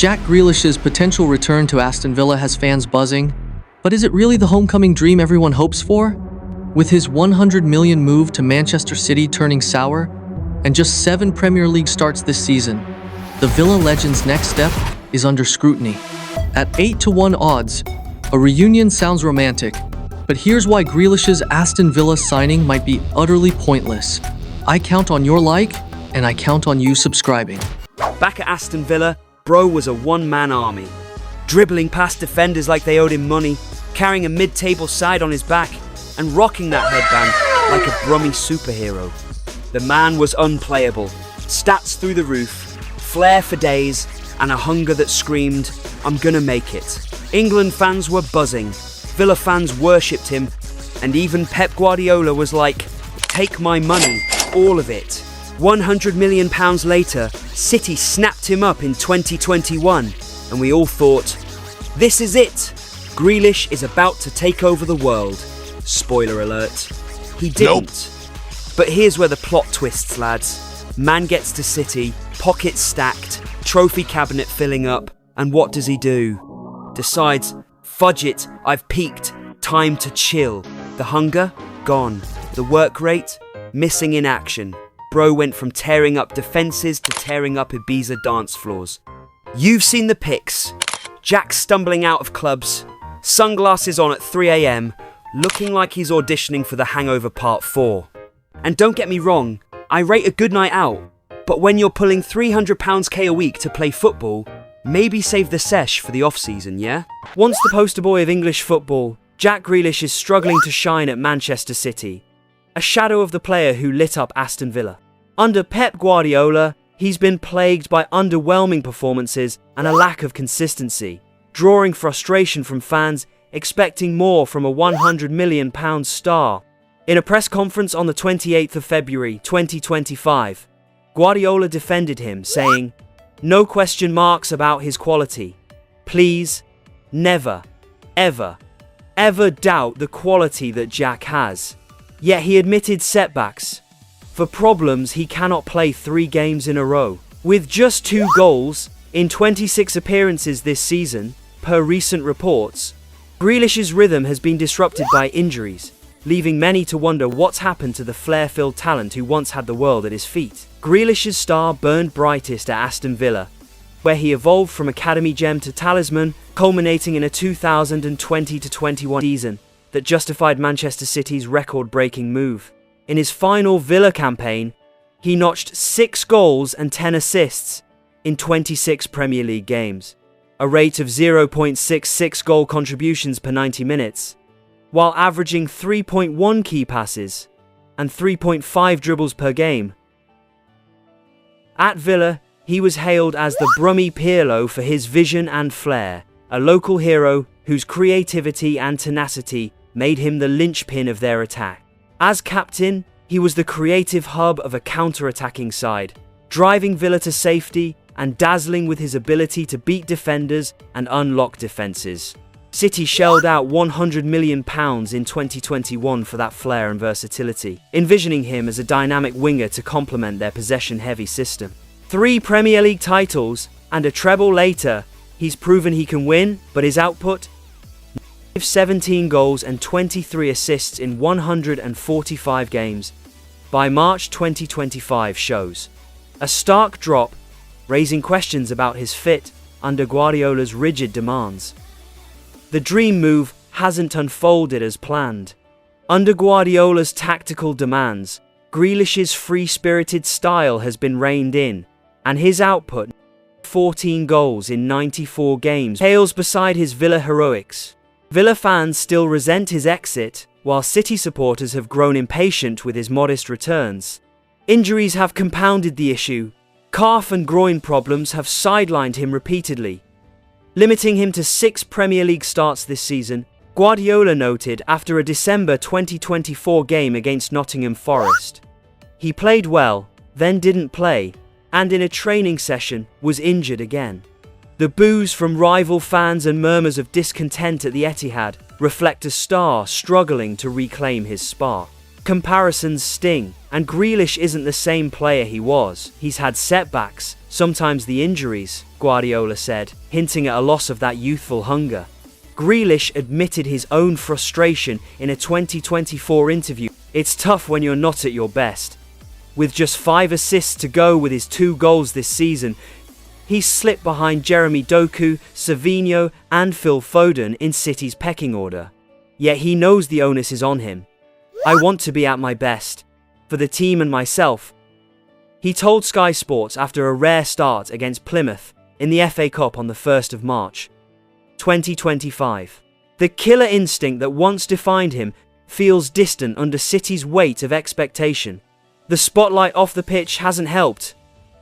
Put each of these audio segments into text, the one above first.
Jack Grealish's potential return to Aston Villa has fans buzzing, but is it really the homecoming dream everyone hopes for? With his £100 million move to Manchester City turning sour, and just 7 Premier League starts this season, the Villa legend's next step is under scrutiny. At 8-1 odds, a reunion sounds romantic, but here's why Grealish's Aston Villa signing might be utterly pointless. I count on your like, and I count on you subscribing. Back at Aston Villa, bro was a one-man army, dribbling past defenders like they owed him money, carrying a mid-table side on his back, and rocking that headband like a Brummy superhero. The man was unplayable, stats through the roof, flair for days, and a hunger that screamed, "I'm gonna make it." England fans were buzzing, Villa fans worshipped him, and even Pep Guardiola was like, "Take my money, all of it." £100 million later, City snapped him up in 2021, and we all thought, this is it. Grealish is about to take over the world. Spoiler alert. He didn't. Nope. But here's where the plot twists, lads. Man gets to City, pockets stacked, trophy cabinet filling up, and what does he do? Decides, fudge it, I've peaked, time to chill. The hunger? Gone. The work rate? Missing in action. Bro went from tearing up defences to tearing up Ibiza dance floors. You've seen the pics. Jack stumbling out of clubs, sunglasses on at 3 a.m, looking like he's auditioning for The Hangover Part 4. And don't get me wrong, I rate a good night out, but when you're pulling £300k a week to play football, maybe save the sesh for the off-season, yeah? Once the poster boy of English football, Jack Grealish is struggling to shine at Manchester City, a shadow of the player who lit up Aston Villa. Under Pep Guardiola, he's been plagued by underwhelming performances and a lack of consistency, drawing frustration from fans expecting more from a £100 million star. In a press conference on the 28th of February 2025, Guardiola defended him, saying, "No question marks about his quality. Please, never, ever, ever doubt the quality that Jack has." Yet he admitted setbacks. For problems, he cannot play 3 games in a row. With just 2 goals in 26 appearances this season, per recent reports, Grealish's rhythm has been disrupted by injuries, leaving many to wonder what's happened to the flair-filled talent who once had the world at his feet. Grealish's star burned brightest at Aston Villa, where he evolved from academy gem to talisman, culminating in a 2020-21 season that justified Manchester City's record-breaking move. In his final Villa campaign, he notched 6 goals and 10 assists in 26 Premier League games, a rate of 0.66 goal contributions per 90 minutes, while averaging 3.1 key passes and 3.5 dribbles per game. At Villa, he was hailed as the Brummy Pirlo for his vision and flair, a local hero whose creativity and tenacity made him the linchpin of their attack. As captain, he was the creative hub of a counter-attacking side, driving Villa to safety and dazzling with his ability to beat defenders and unlock defences. City shelled out £100 million in 2021 for that flair and versatility, envisioning him as a dynamic winger to complement their possession-heavy system. 3 Premier League titles and a treble later, he's proven he can win, but his output? 17 goals and 23 assists in 145 games by March 2025 shows a stark drop, raising questions about his fit under Guardiola's rigid demands. The dream move hasn't unfolded as planned. Under Guardiola's tactical demands, Grealish's free-spirited style has been reined in, and his output, 14 goals in 94 games, pales beside his Villa heroics. Villa fans still resent his exit, while City supporters have grown impatient with his modest returns. Injuries have compounded the issue. Calf and groin problems have sidelined him repeatedly, limiting him to 6 Premier League starts this season, Guardiola noted after a December 2024 game against Nottingham Forest. He played well, then didn't play, and in a training session was injured again. The boos from rival fans and murmurs of discontent at the Etihad reflect a star struggling to reclaim his spark. Comparisons sting, and Grealish isn't the same player he was. He's had setbacks, sometimes the injuries, Guardiola said, hinting at a loss of that youthful hunger. Grealish admitted his own frustration in a 2024 interview. It's tough when you're not at your best. With just 5 assists to go with his 2 goals this season, he's slipped behind Jeremy Doku, Savinho and Phil Foden in City's pecking order. Yet he knows the onus is on him. I want to be at my best, for the team and myself. He told Sky Sports after a rare start against Plymouth in the FA Cup on the 1st of March, 2025. The killer instinct that once defined him feels distant under City's weight of expectation. The spotlight off the pitch hasn't helped.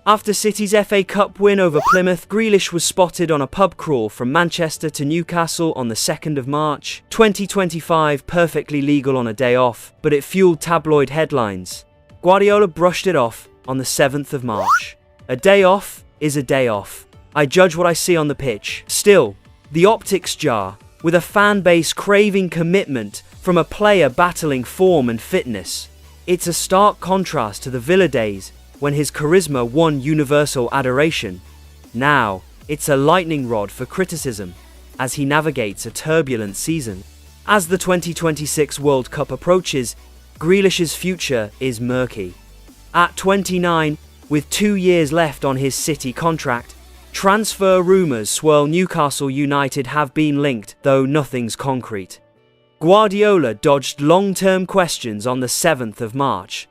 After City's FA Cup win over Plymouth, Grealish was spotted on a pub crawl from Manchester to Newcastle on the 2nd of March, 2025, perfectly legal on a day off, but it fueled tabloid headlines. Guardiola brushed it off on the 7th of March. A day off is a day off. I judge what I see on the pitch. Still, the optics jar, with a fan base craving commitment from a player battling form and fitness. It's a stark contrast to the Villa days, when his charisma won universal adoration. Now, it's a lightning rod for criticism, as he navigates a turbulent season. As the 2026 World Cup approaches, Grealish's future is murky. At 29, with 2 years left on his City contract, transfer rumours swirl. Newcastle United have been linked, though nothing's concrete. Guardiola dodged long-term questions on the 7th of March.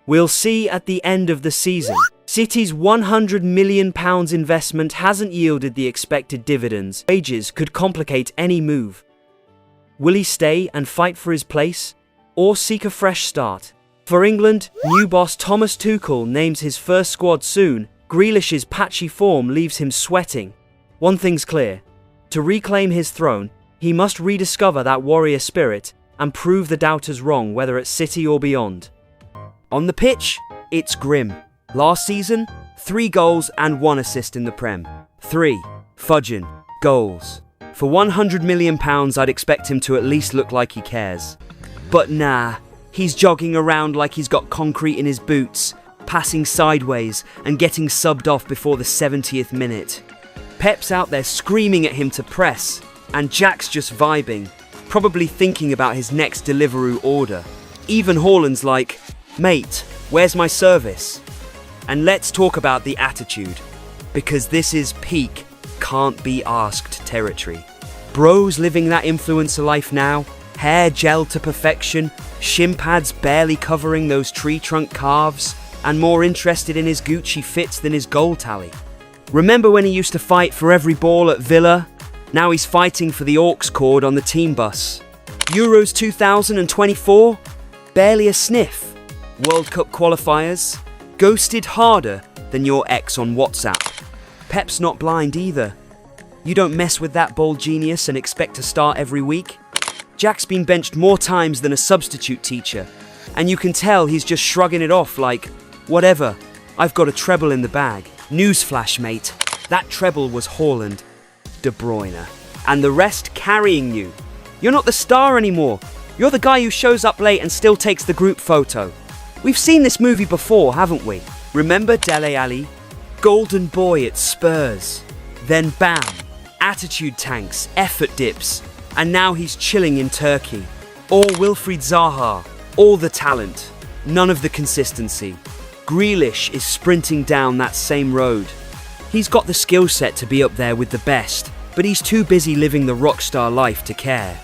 We'll see at the end of the season. City's £100 million investment hasn't yielded the expected dividends. Wages could complicate any move. Will he stay and fight for his place, or seek a fresh start? For England, new boss Thomas Tuchel names his first squad soon. Grealish's patchy form leaves him sweating. One thing's clear. To reclaim his throne, he must rediscover that warrior spirit and prove the doubters wrong, whether at City or beyond. On the pitch, it's grim. Last season, 3 goals and 1 assist in the Prem. 3 fudging goals. For £100 million, I'd expect him to at least look like he cares. But nah, he's jogging around like he's got concrete in his boots, passing sideways and getting subbed off before the 70th minute. Pep's out there screaming at him to press, and Jack's just vibing, probably thinking about his next Deliveroo order. Even Haaland's like, "Mate, where's my service?" And let's talk about the attitude, because this is peak can't be asked territory. Bro's living that influencer life now, hair gel to perfection, shin pads barely covering those tree trunk calves, and more interested in his Gucci fits than his goal tally. Remember when he used to fight for every ball at Villa? Now he's fighting for the aux cord on the team bus. Euros 2024? Barely a sniff. World Cup qualifiers? Ghosted harder than your ex on WhatsApp. Pep's not blind either. You don't mess with that bold genius and expect to start every week. Jack's been benched more times than a substitute teacher, and you can tell he's just shrugging it off like, whatever, I've got a treble in the bag. Newsflash, mate, that treble was Haaland, De Bruyne, and the rest carrying you. You're not the star anymore. You're the guy who shows up late and still takes the group photo. We've seen this movie before, haven't we? Remember Dele Alli? Golden boy at Spurs. Then bam, attitude tanks, effort dips, and now he's chilling in Turkey. All Wilfried Zaha, all the talent, none of the consistency. Grealish is sprinting down that same road. He's got the skill set to be up there with the best, but he's too busy living the rockstar life to care.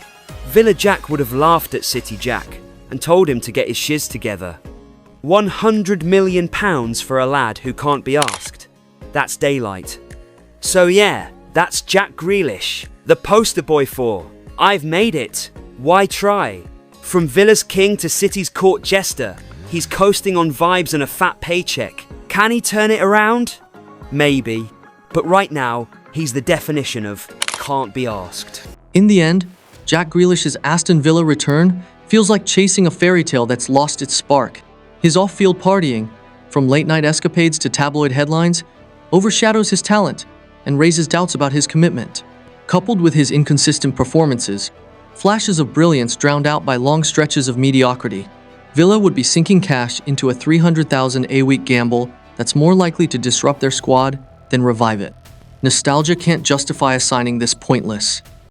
Villa Jack would have laughed at City Jack and told him to get his shiz together. £100 million for a lad who can't be asked. That's daylight. So yeah, that's Jack Grealish, the poster boy for I've made it. Why try? From Villa's king to City's court jester, he's coasting on vibes and a fat paycheck. Can he turn it around? Maybe. But right now, he's the definition of can't be asked. In the end, Jack Grealish's Aston Villa return feels like chasing a fairy tale that's lost its spark. His off-field partying, from late-night escapades to tabloid headlines, overshadows his talent and raises doubts about his commitment. Coupled with his inconsistent performances, flashes of brilliance drowned out by long stretches of mediocrity. Villa would be sinking cash into a 300,000 a week gamble that's more likely to disrupt their squad than revive it. Nostalgia can't justify assigning this pointless.